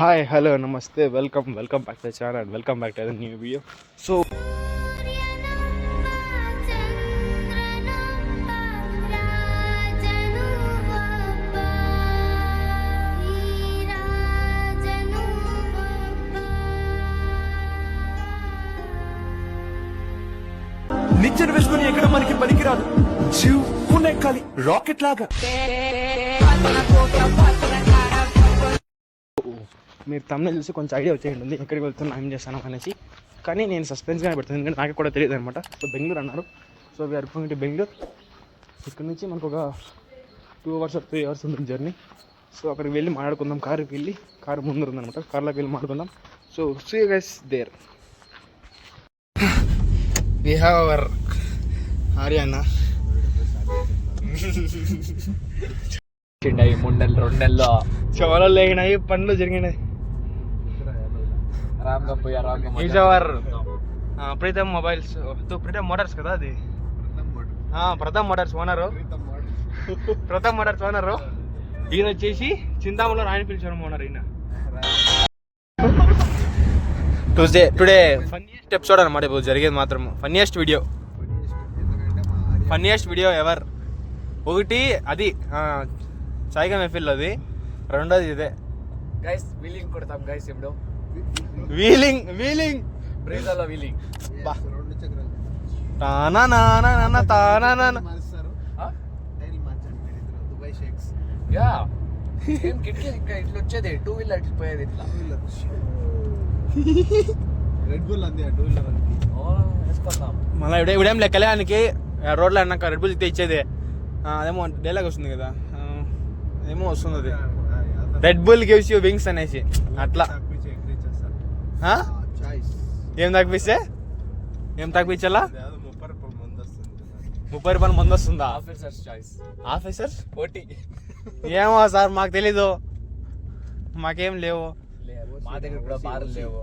Hi, hello, namaste, welcome back to the channel and welcome back to the new video. So నిచ్చెన వేసుకుని ఎక్కడ మనకి పనికిరాదు జీవున ఎక్కాలి రాకెట్ లాగా. మీరు తమ్ముని చూసి కొంచెం ఐడియా వచ్చేయండి ఎక్కడికి వెళ్తున్నా ఏం చేస్తాను అనేసి. కానీ నేను సస్పెన్స్గానే పెడుతుంది ఎందుకంటే నాకు కూడా తెలియదు అనమాట. సో బెంగళూరు అన్నారు. So we are going to Bengaluru. ఇక్కడ నుంచి మనకు ఒక 2 hours or 3 hours ఉంటుంది జర్నీ. సో అక్కడికి వెళ్ళి మాట్లాడుకుందాం. కారుకి వెళ్ళి కారు ముందు ఉందనమాట. కార్లోకి వెళ్ళి మాట్లాడుకుందాం. So see you guys there. We have our Haryana. చిన్నవి 3 నెలలు 2 నెలల్లో చెవలు లేగినాయి, పనులు జరిగినాయి. ఆరాంగా పోయి ఆరాంగా is our Preetham mobiles, Preetham motors కదా అది. Pratham motors owner, Pratham motors owner. ఈయన వచ్చేసి చింతామణిలో రాయని పిలిచారు ఓనర్. ఈయన టుడే ఫన్నీయెస్ట్ ఎపిసోడ్ అనమాట ఇప్పుడు జరిగేది మాత్రం. Funniest video ever. ఒకటి అది సాయిగా మెఫిల్, అది రెండోది ఇదే గైస్ వీలింగ్ కొడతాం గైస్. ఇప్పుడు వీలింగ్ బ్రేజాలో వీలింగ్ తానా నానా నానా తానా నానా. యా ఏం కిటికీ ఇక్కడ ఇట్లా వచ్చేది, 2 వీలర్ ఇట్లా పోయేది ఇట్లా. రెడ్ బుల్ అంది ఆ 2 వీలర్ వాళ్ళకి. వేసుకుందాం మళ్ళీ ఇవిడేం లెక్కలేడానికి రోడ్లో అన్నాక రెడ్ బుల్ ఇచ్చేది. అదేమో డైలాగ్ వస్తుంది కదా, ఏమో వస్తుంది అది, red bull gives you wings అనేసి. అట్లా ఏం తగ్గిపించాలా? 30 రూపాయలు ముందు వస్తుందా? ఆఫీసర్స్ పోటీ ఏమో సార్ మాకు తెలీదు, మాకేం లేవు. మా దగ్గర కూడా బార్లు లేవు.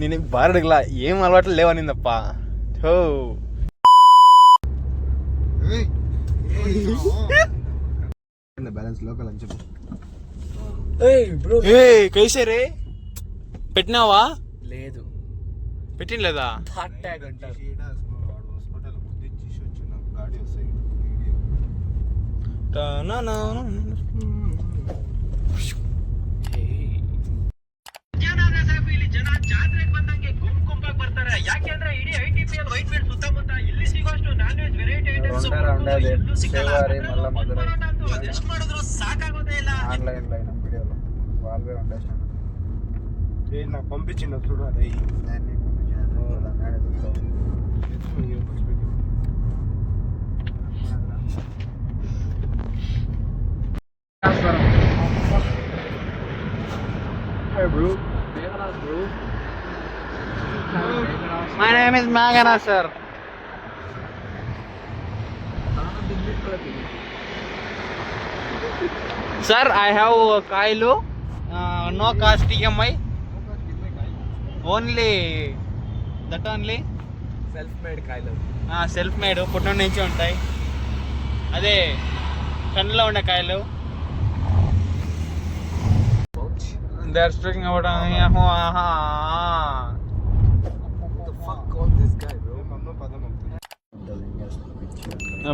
నేను బార్ అడగలా, ఏం అలవాట్లు లేవని తప్ప. బ్యాలెన్స్ లోకల్ అని చెప్పు. కైసే రే పెట్టినావా? లేదు పెట్టిన లేదా? హాట్ ట్యాగ్ అంటారు. ಜನ ಜಾತ್ರೆಗೆ ಬಂದಂಗೆ ಗುಂಪಾಗಿ ಬರ್ತಾರೆ. ಯಾಕೆಂದ್ರೆ ಇಡೀ ITPL ವೈಟ್ ಫೀಲ್ಡ್ ಸುತ್ತಮುತ್ತ ಇಲ್ಲಿ ಸಿಗೋಷ್ಟು ನಾನ್ ವೆಜ್ ವೆರೈಟಿ ಐಟಮ್ಸ್ ಎಲ್ಲೂ ಸಿಗಲ್ಲ. ಅದೆಷ್ಟು ಮಾಡಿದ್ರು ಸಾಕಾಗೋದೇ ಇಲ್ಲ. ఆన్లైన్ లైన్ వీడియోలో వాళ్ళే ఉండేసాను. నాకు పంపించిన చూడు అది bro. My name is Magana, sir. Sir, I have Kailu. No cost EMI. Only that only. Self made కాయలు. సెల్ఫ్ మేడ్ పుట్టిన నుంచి ఉంటాయి. అదే కండ్లో ఉండే కాయలు. They are speaking about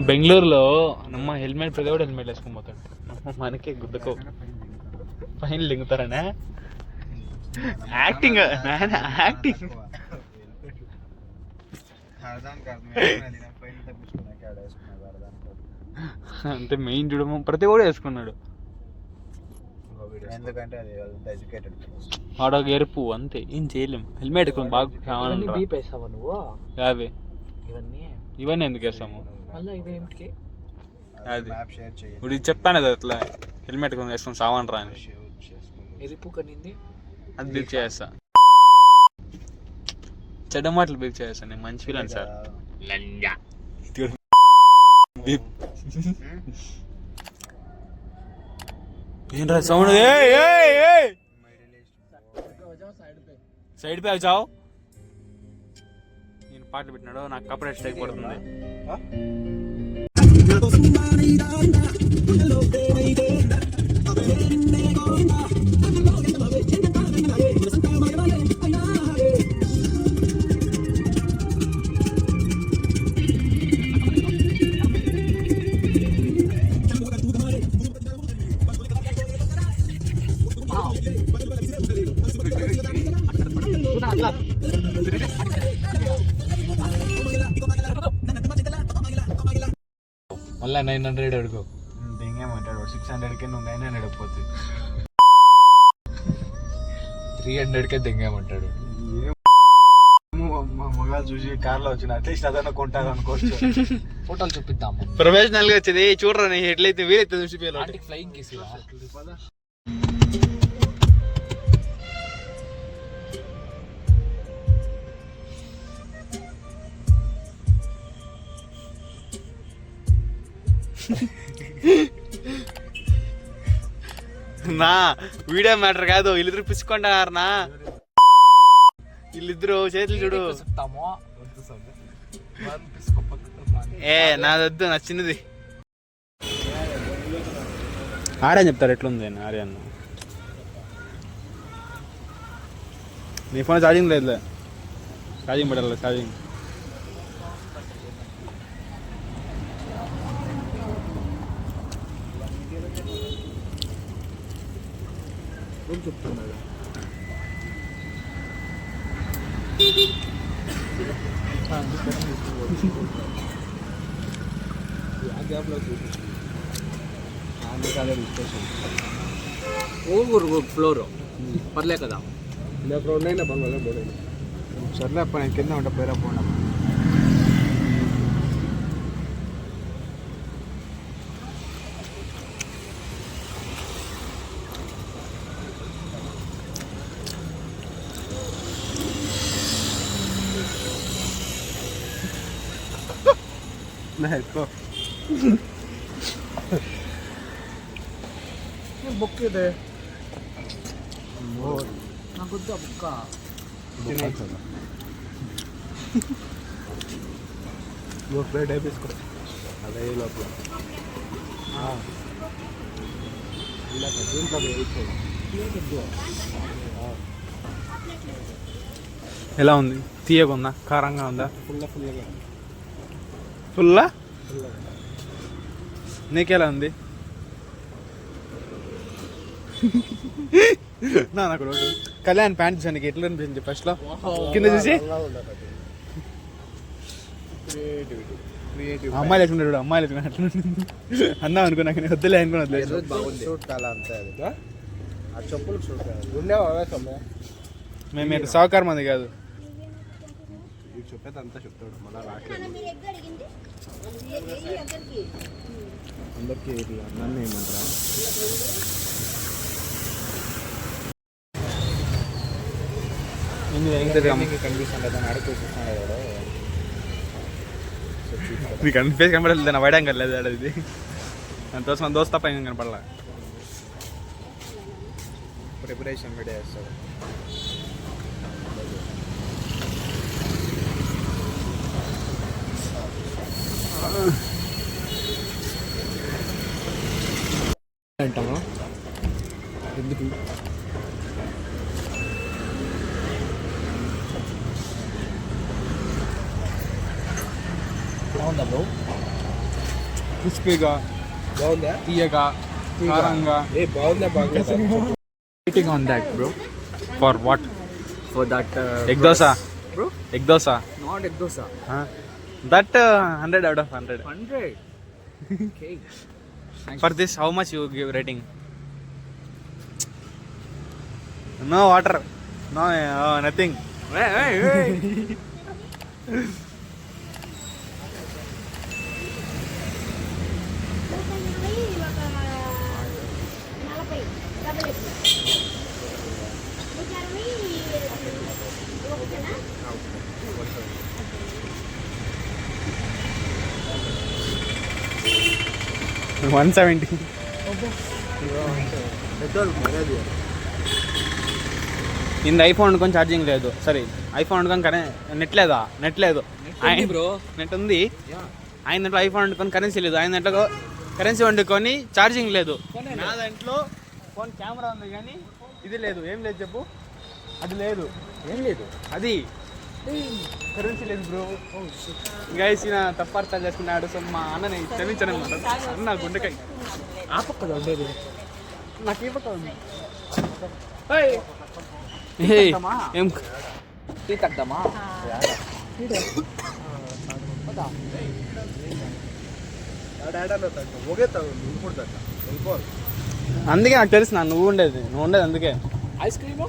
బెంగళూరులో నమ్మ హెల్మెట్ ప్రతి కూడా హెల్మెట్ వేసుకొని పోతాడు. మనకే గుద్దకో పైన లింగుతారనే యాక్టింగ్. అంటే మెయిన్ చూడము ప్రతి కూడా వేసుకున్నాడు. ఎందుకంటే అది ఎడ్యుకేటెడ్ ఆడ ఎరుపు అంతే, ఏం చేయలేం. హెల్మెట్ బాగా నువ్వు యాభై ఇవన్నీ ఎందుకు వేస్తాము? అది ఇప్పుడు చెప్పాను కదా అట్లా హెల్మెట్ కొని వేసుకొని సావన్ రా అని. ఎరుపు కనింది అది బిల్ చేస్తా, చెడ్డ మాటలు బిల్ చేస్తా. నేను మంచి ఫీల్ సార్. ఏంట్రా సౌండ్? సైడ్ పే చావు. నేను పాటలు పెట్టినాడు, నాకు కాపరేట్ స్ట్రైక్ పడుతుంది. మళ్ళీ 900 అడుగు. ఇంకేమంటాడు 600కే నువ్వు 900 అడిగిపోతుంది. 300కే దింగేమంటాడు. మా మొగాలు చూసి కార్లో వచ్చిన అట్లీస్ట్ అదన్నా కొంటారు అనుకోవచ్చు. ఫోటోలు చూపిద్దాము. ప్రొఫెషనల్ గా వచ్చేది చూడరా, ఎట్లయితే వీలైతే చూసిపోయారు. ఆంటీకి ఫ్లయింగ్ కిసిరా. నా వీడియో మ్యాటర్ కాదు, వీళ్ళిద్దరు పిచ్చుకుంటారు నా. వీళ్ళిద్దరు చేతులు చూడు. ఏ నాదొద్దు, నా చిన్నది. ఆర్యన్ చెప్తారు ఎట్లుంది అని. ఆర్యన్ నీ ఫోన్ ఛార్జింగ్ లేదులే, ఛార్జింగ్ పెట్టాలి. ఛార్జింగ్ చెప్తున్నాడు. ఫ్లోర్ పర్లే కదా. సర్లే అప్ప నేను కింద ఉంటా, పేరా పోండి. బుక్ ಇದೆ నాకు బుక్క ప్లేట్ అయిపోసుకో. అదే లోపల ఎలా ఉంది? తీయగా ఉందా? కారంగా ఉందా? ఫుల్గా ఫుల్లా? నీకెలా ఉంది? నాకు రోజు కళ్యాణ్ ప్యాంట్ చూసాను, నీకు ఎట్లా అనిపించింది ఫస్ట్ లో కింద చూసి? అమ్మాయిలు వేసుకుంటాడు చూడు, అమ్మాయిలు వేసుకుని అట్లా అన్నా అనుకున్నా, కానీ వద్దులే అనుకుని వద్దులేదు. చెప్పులు ఉండేవా? మేము ఇటు సహకారం మంది కాదు. చెప్పేది అంతా చెప్తాడు మళ్ళీ అందరికీ నన్ను ఏమంటారా? కనిపిస్తుంది దాన్ని అడుగుతున్నాడు. నీకు అన్ని ఫేస్ కనపడలేదు, నా వైడం కలేదు ఆడ. ఇది అంత దోస్త తప్ప ఏం కనపడలా. ప్రిపరేషన్ వీడియో చేస్తాడు. అంటామా ఎందుకు? బాగుందా బ్రో? క్రిస్పీగా బాగుందా? తీయగా కారంగా. బాగుందా? బాగుందా? Rating on that bro. For what? For that egg dosa bro. Egg dosa, not egg dosa. That 100 out of 100. 100. Okay. For this, how much you give rating? No water, no nothing. Hey. $170. ఇంద ఐఫోన్ అనుకొని charging లేదు. సరే iPhone అనుకొని net లేదా? Net లేదు bro. Net ఉంది. ఆయన దాంట్లో ఐఫోన్ వండుకొని కరెన్సీ లేదు. ఆయన దాంట్లో కరెన్సీ వండుకొని ఛార్జింగ్ లేదు. నా దాంట్లో ఫోన్ కెమెరా ఉంది కానీ ఇది లేదు. ఏం లేదు చెప్పు? అది లేదు. ఏం లేదు. అది కరెన్సీ లేదు బ్రో. గైస్ ఈయన తప్పు అర్థాలు చేసుకున్నాడు. సో మా అన్నని క్షమించనమాట. అన్న గుండెకాయ ఆ పక్కన ఉండేది నాకు ఈ పక్క ఉంది. ఏం టీ తగ్గమా ఒకే వెళ్ళిపోతుంది అట్లా వెళ్ళిపోవాలి. అందుకే నాకు తెలుసు నువ్వు ఉండేది అందుకే ఐస్ క్రీమ్